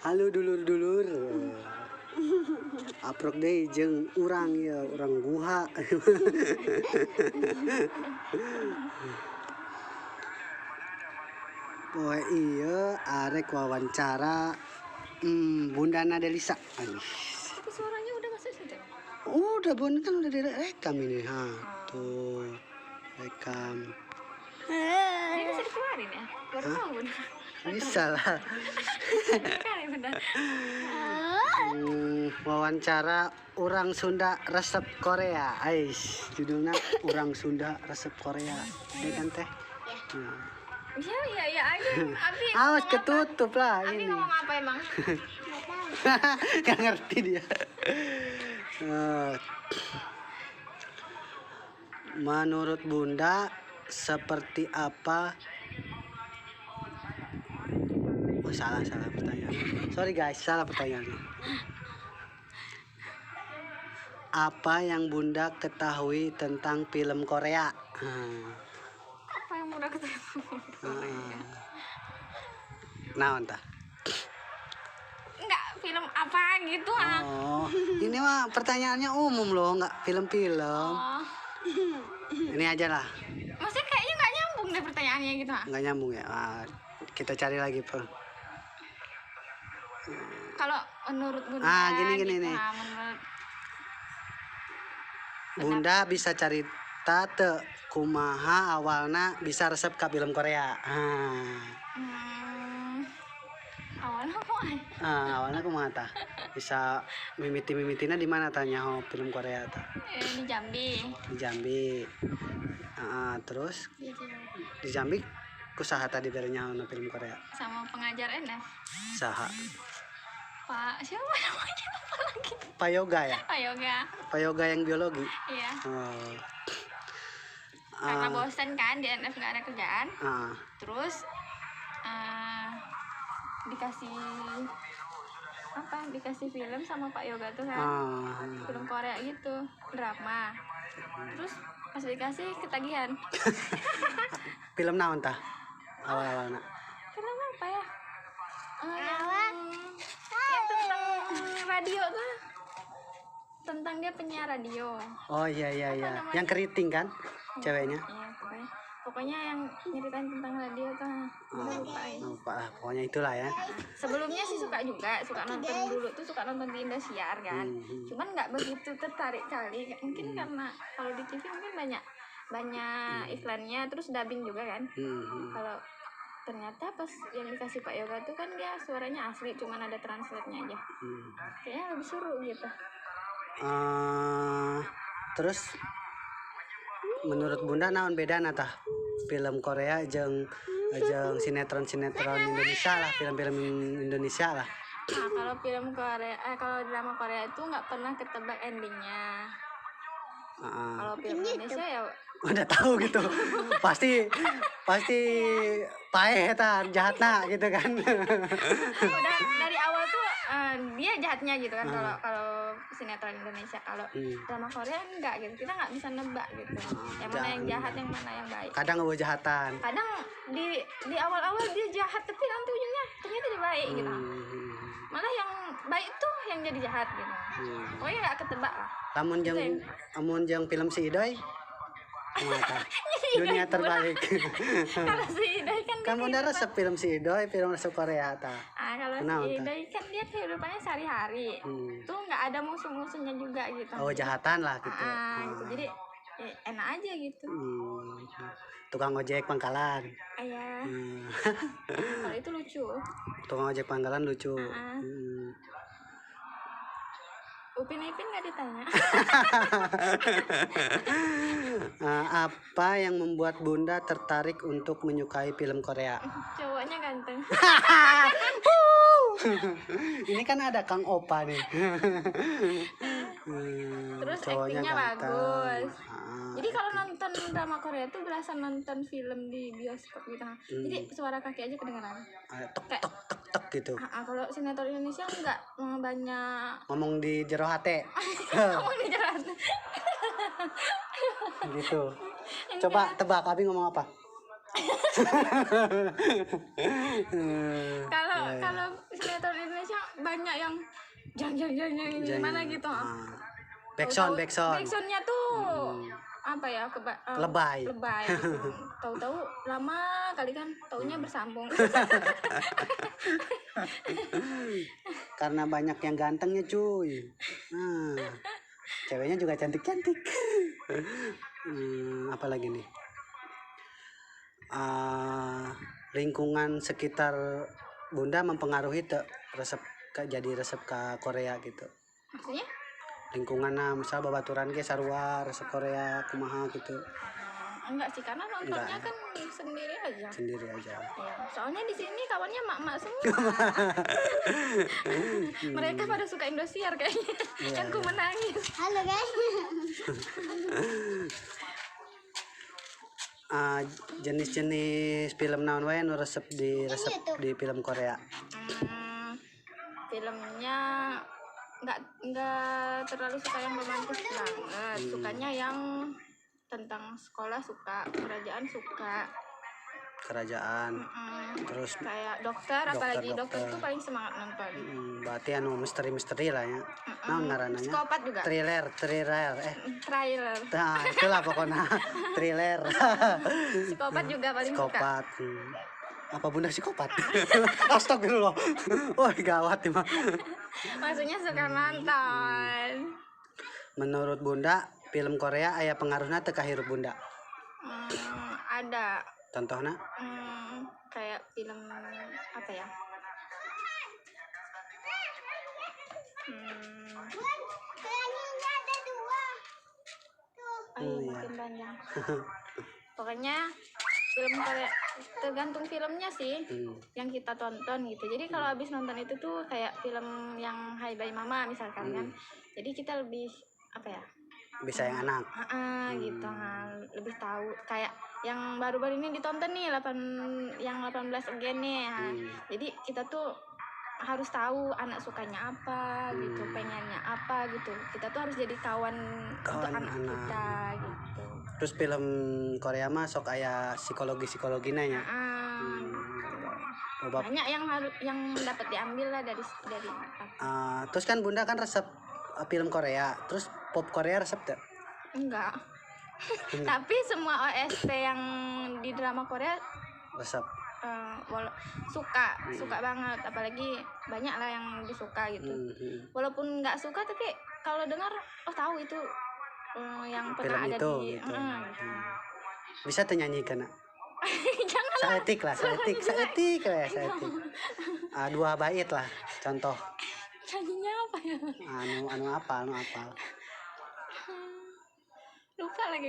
Halo dulur-dulur. Aprok deh jeung urang ya, urang guha. Poe iya arek wawancara Bunda Nadelisa. Tapi suaranya udah masuk saja. Udah Bun, kan udah direkam ini. Ha, tuh. Rekam. Ini bisa dikeluarin ya? Baru Hah? tahu Bun. Bisa lah. Kali benar. Wawancara orang Sunda resep Korea. Ais, judulnya orang Sunda resep Korea. Ya kan teh? Nah. Ya aja. Abi Awas ngomong ketutup lah apa? Abi ini. ngomong apa emang? Gak ngerti dia. Menurut Bunda seperti apa? Oh, salah pertanyaan. Sorry guys, salah pertanyaannya. Apa yang Bunda ketahui tentang film Korea? Apa yang udah ketemu? Nah, entah. Enggak, film apa gitu ah. Oh, ini mah pertanyaannya umum loh, nggak film-film. Oh. Ini aja lah. Maksudnya kayaknya nggak nyambung deh pertanyaannya gitu ah. Nggak nyambung ya. Kita cari lagi per. Kalau menurut Bunda Gini gitu, nih. Menurut Bunda bisa cerita teu kumaha awalna bisa resep ka film Korea. awalnya apa? Awalnya kumaha tah? Bisa mimiti-mimitina di mana tanya film Korea tah? Di Jambi. Di Jambi. Terus di Jambi kusaha tadi berenya film Korea? Sama pengajar NF. Saha? Pak siapa namanya apa lagi? Pak Yoga ya? Pak Yoga. Pak Yoga yang biologi? Iya. Oh. Karena bosan kan di NF nggak ada kerjaan. Terus dikasih film sama Pak Yoga tuh kan. Film Korea gitu, drama. Terus pas dikasih ketagihan. Film naon tah? Awal-awalna. Film apa ya? Yang tentang radio tuh. Tentang dia penyiar radio. Oh iya. Yang keriting kan? Ceweknya? Iya, pokoknya yang nyeritain tentang radio tuh. Lupa lah, pokoknya itulah ya. Sebelumnya sih suka nonton dulu tuh, suka nonton di Indosiar kan. Cuman nggak begitu tertarik kali. Mungkin karena kalau di TV mungkin banyak iklannya, terus dubbing juga kan. Kalau ternyata pas yang dikasih Pak Yoga tuh kan dia suaranya asli, cuman ada translate-nya aja. Kayaknya lebih seru gitu. Terus menurut Bunda naon bedana tah film Korea jeung sinetron Indonesia lah, film-film Indonesia lah. Kalau film Korea, kalau drama Korea itu nggak pernah ketebak endingnya. Kalau film Indonesia ya udah tahu gitu. pasti paeh eta jahatna gitu kan. Udah dari awal tuh dia jahatnya gitu kan. Kalau sinetron Indonesia, kalau drama Korea enggak gitu, kita nggak bisa nebak gitu yang mana yang jahat, yang mana yang baik. Kadang nggak jahatan, kadang di awal-awal dia jahat, tapi nanti ujungnya ternyata dia baik gitu. Malah yang baik tuh yang jadi jahat gitu. Pokoknya nggak ketebak lah. Amun jeung film si Idoy mata dunia terbalik. Kalau si Idoy kan Bunda resep film si Idoy, film resep Korea ta. Kalau si Idoy kan dia kehidupannya sehari-hari. Tuh nggak ada musuh-musuhnya juga gitu. Oh, jahatan lah gitu. Gitu. Jadi enak aja gitu. Tukang ojek pangkalan. Iya. Kalau itu lucu. Tukang ojek pangkalan lucu. Upin Ipin nggak ditanya. Apa yang membuat Bunda tertarik untuk menyukai film Korea? Cowoknya ganteng. Ini kan ada Kang Opa nih. Terus aktingnya bagus. Jadi kalau nonton drama Korea tuh berasa nonton film di bioskop gitu. Jadi suara kaki aja kedengeran. Tek gitu. Kalau sinetron Indonesia enggak banyak ngomong di jero hate. Ngomong di jero hate. Gitu. Coba tebak Abi ngomong apa? Kalau kalau sinetron Indonesia banyak yang jang gimana gitu. Backsound. Backsoundnya tuh apa ya, Lebay. gitu. Tahu-tahu lama kali kan, taunya bersambung. Karena banyak yang gantengnya cuy. Ceweknya juga cantik-cantik. Apalagi nih, lingkungan sekitar Bunda mempengaruhi jadi resep ke Korea gitu. Maksudnya Lingkungan misal babaturan ge sarua resep Korea kumaha gitu. enggak sih, karena nontonnya kan sendiri aja. Ya, soalnya di sini kawannya mak-mak semua. Mereka pada suka Indosiar kayaknya. Yang ku menangis. Halo guys. Jenis-jenis film naon wae nu resep di film Korea? Filmnya nggak terlalu suka yang romantis banget. Sukanya yang tentang sekolah suka, kerajaan. Terus kayak dokter, apalagi dokter tuh paling semangat nonton. Berarti anu misteri lah ya. Naon ngarananya? Psikopat juga. Trailer. Nah, itulah pokoknya thriller. Psikopat juga paling suka. Apa Bunda psikopat? Astagfirullah. Wah, gawat nih mah. Maksudnya suka nonton. Menurut Bunda, film Korea aya pengaruhna teu ka hirup Bunda? Ada. Contohnya? Kayak film apa ya? Makin panjang. Pokoknya film Korea tergantung filmnya sih yang kita tonton gitu. Jadi kalau habis nonton itu tuh kayak film yang Hai Bye Mama misalkan kan. Jadi kita lebih apa ya? Bisa yang anak. Gitu. Lebih tahu kayak yang baru-baru ini ditonton nih 18 again nih. Jadi kita tuh harus tahu anak sukanya apa gitu, pengennya apa gitu. Kita tuh harus jadi kawan untuk anak kita gitu. Terus film Korea mah sok aya psikologi-psikologina ya. Banyak yang dapat diambil lah dari terus kan Bunda kan resep film Korea, terus pop Korea resep tuh? Enggak. Tapi semua OST yang di drama Korea resep. Suka banget, apalagi banyak lah yang disuka gitu. Walaupun nggak suka tapi kalau dengar tahu itu yang pernah film ada itu, di gitu. Bisa tuh nyanyikan? Jangan saetik. Dua bait lah contoh. Nyanyinya apa ya? Anu apal. Lupa lagi.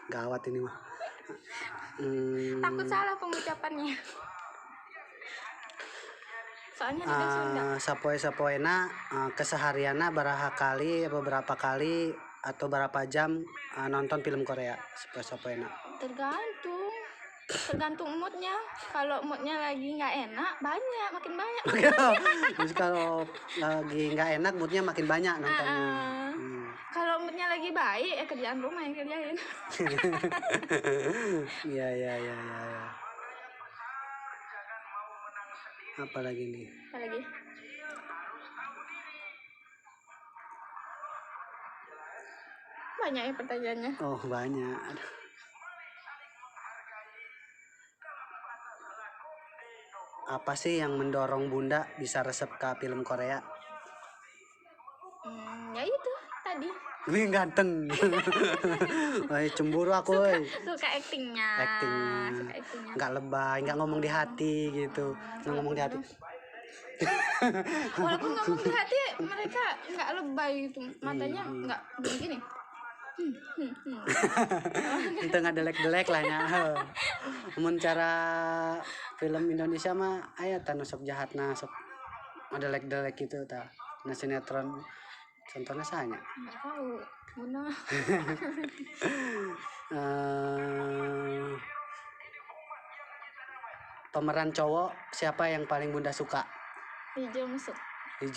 Gawat ini mah. Takut salah pengucapannya. Soalnya di Sunda. Sapoe-sapoena kesehariana beberapa kali atau berapa jam nonton film Korea sapoe-sapoena? Tergantung moodnya. Kalau moodnya lagi nggak enak, makin banyak. Terus kalau lagi nggak enak, moodnya makin banyak nontonnya. Kalau moodnya lagi baik, kerjaan rumah yang kerjain. Iya. Apa lagi nih? Banyak ya pertanyaannya. Oh, banyak. Apa sih yang mendorong Bunda bisa resep ke film Korea? Ya itu tadi. Wih, ganteng. Wah, cemburu aku. Suka actingnya. Nggak lebay, nggak ngomong di hati gitu. Nggak ngomong di hati. Walaupun ngomong di hati, mereka nggak lebay gitu. Matanya nggak begini. Itu nggak delek lah nya. Mun cara film Indonesia mah aya tanu sok jahatna sok delek gitu ta. Nah sinetron contohnya sahanya? Nggak tahu. Mana? Pemeran cowok siapa yang paling Bunda suka? Lee Jong Suk. Lee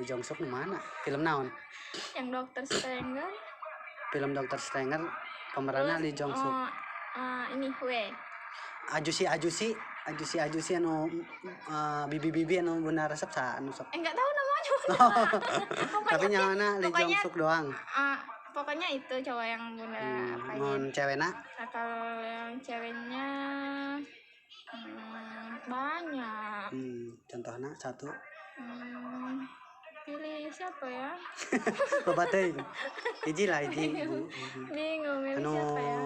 Jong Suk mana? Film naon? Yang Dokter Stranger. Film Dokter Stranger pemerannya Lee Jong Suk. ini Hue. ajusi anu bibi anu bunda resep sa anu sok. Nggak tahu namanya. Tapi nyana Lee Jong pokoknya- Suk doang. Pokoknya itu cowok yang bunda apain. Mun cewekna Nah, kalau yang ceweknya banyak. contohnya satu. Pilih siapa ya? Loba teuing. Hiji lah hiji. Bingung milih Anu siapa ya?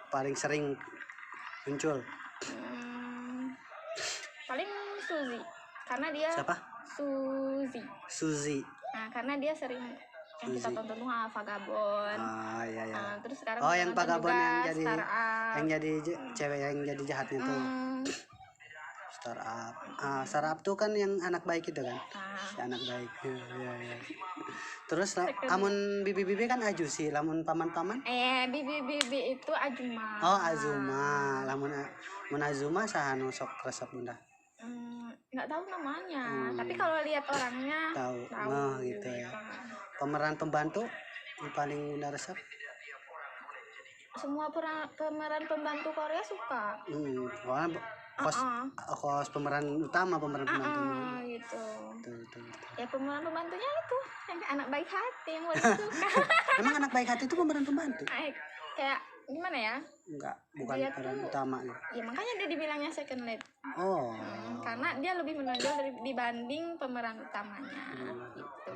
paling sering muncul. Paling Suzy, karena dia Siapa? Suzy. Suzy. Nah, karena dia sering yang kita Suzy. tonton tuh Vagabond. Iya. Terus sekarang Oh, kita yang nonton Vagabond juga yang jadi Startup. yang jadi cewek yang jadi jahatnya tuh. Startup. Startup tuh kan yang anak baik itu kan. Si anak baik. Iya. Terus amun bibi kan ajusi, lamun paman-paman? Bibi itu Ajuma. Oh, Azuma. Lamun Azuma sahanu sok resep bunda. Nggak tahu namanya, tapi kalau lihat orangnya Tahu. Oh, gitu ya. Pemeran pembantu yang paling bunda resep? Semua pemeran pembantu Korea suka. Soalnya kos pemeran utama, pemeran pembantu. Gitu. Betul. Ya pemeran pembantunya itu yang anak baik hati yang paling suka. Emang anak baik hati itu pemeran pembantu? Kayak gimana ya? Enggak, bukan Dia pemeran tuh- utama ya. Ya makanya dia dibilangnya second lead. Oh. Karena dia lebih menonjol dibanding pemeran utamanya. Gitu.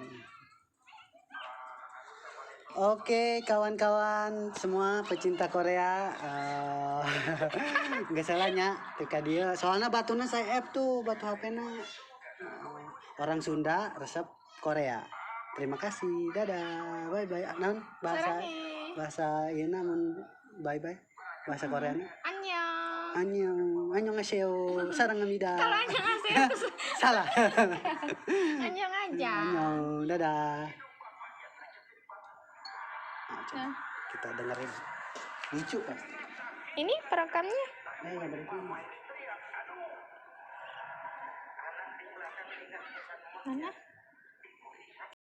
Oke, kawan-kawan semua pecinta Korea, nggak salahnya teka dia. Soalnya batunya saya F tuh, batu HP-na orang Sunda resep Korea. Terima kasih, dadah, bye bye. Non bahasa ini namun bye bye bahasa Korea. Annyeong. Annyeonghaseyo, sarangamida. Kalau annyeonghaseyo Salah. annyeong aja. Annyeong, dadah. Nah, Kita dengerin lucu kan? ini perekamnya. Nggak berhenti. Mana?